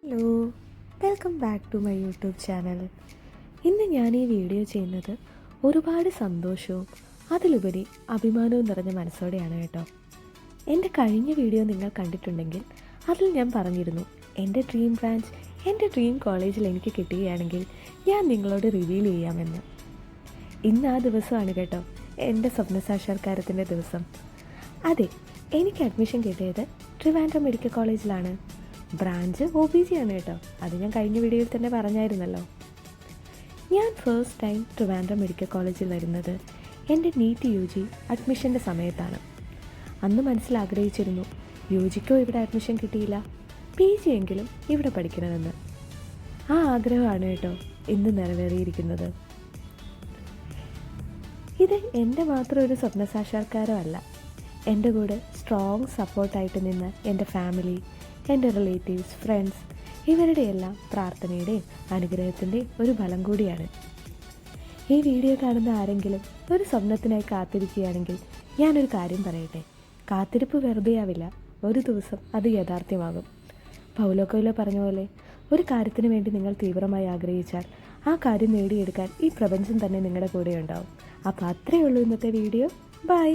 Hello, welcome back to my YouTube channel. ഇന്ന് ഞാൻ ഈ വീഡിയോ ചെയ്യുന്നത് ഒരുപാട് സന്തോഷവും അതിലുപരി അഭിമാനവും നിറഞ്ഞ മനസ്സോടെയാണ് കേട്ടോ. എൻ്റെ കഴിഞ്ഞ വീഡിയോ നിങ്ങൾ കണ്ടിട്ടുണ്ടെങ്കിൽ അതിൽ ഞാൻ പറഞ്ഞിരുന്നു എൻ്റെ ഡ്രീം ബ്രാഞ്ച് എൻ്റെ ഡ്രീം കോളേജിൽ എനിക്ക് കിട്ടുകയാണെങ്കിൽ ഞാൻ നിങ്ങളോട് റിവീൽ ചെയ്യാമെന്ന്. ഇന്ന് ആ ദിവസമാണ് കേട്ടോ, എൻ്റെ സ്വപ്നസാക്ഷാത്കാരത്തിൻ്റെ ദിവസം. അതെ, എനിക്ക് അഡ്മിഷൻ കിട്ടിയത് ട്രിവാൻഡ്രം മെഡിക്കൽ കോളേജിലാണ്. ബ്രാഞ്ച് OPG ആണ് കേട്ടോ. അത് ഞാൻ കഴിഞ്ഞ വീഡിയോയിൽ തന്നെ പറഞ്ഞായിരുന്നല്ലോ. ഞാൻ ഫസ്റ്റ് ടൈം ട്രിവാൻഡ്രം മെഡിക്കൽ കോളേജിൽ വരുന്നത് എൻ്റെ നീറ്റ് UG അഡ്മിഷൻ്റെ സമയത്താണ്. അന്ന് മനസ്സിലാഗ്രഹിച്ചിരുന്നു UGക്കോ ഇവിടെ അഡ്മിഷൻ കിട്ടിയില്ല, PG എങ്കിലും ഇവിടെ പഠിക്കണമെന്ന്. ആ ആഗ്രഹമാണ് കേട്ടോ ഇന്ന് നിറവേറിയിരിക്കുന്നത്. ഇത് എൻ്റെ മാത്രം ഒരു സ്വപ്നസാക്ഷാത്കാരമല്ല. എൻ്റെ കൂടെ സ്ട്രോങ് സപ്പോർട്ടായിട്ട് നിന്ന് എൻ്റെ ഫാമിലി, എൻ്റെ റിലേറ്റീവ്സ്, ഫ്രണ്ട്സ്, ഇവരുടെയെല്ലാം പ്രാർത്ഥനയുടെയും അനുഗ്രഹത്തിൻ്റെയും ഒരു ഫലം കൂടിയാണ്. ഈ വീഡിയോ കാണുന്ന ആരെങ്കിലും ഒരു സ്വപ്നത്തിനായി കാത്തിരിക്കുകയാണെങ്കിൽ ഞാനൊരു കാര്യം പറയട്ടെ, കാത്തിരിപ്പ് വെറുതെയാവില്ല, ഒരു ദിവസം അത് യാഥാർത്ഥ്യമാകും. പൗലോ കൊയ്ലോ പറഞ്ഞ പോലെ, ഒരു കാര്യത്തിന് വേണ്ടി നിങ്ങൾ തീവ്രമായി ആഗ്രഹിച്ചാൽ ആ കാര്യം നേടിയെടുക്കാൻ ഈ പ്രപഞ്ചം തന്നെ നിങ്ങളുടെ കൂടെ ഉണ്ടാവും. അപ്പോൾ അത്രയേ ഉള്ളൂ ഇന്നത്തെ വീഡിയോ. ബൈ.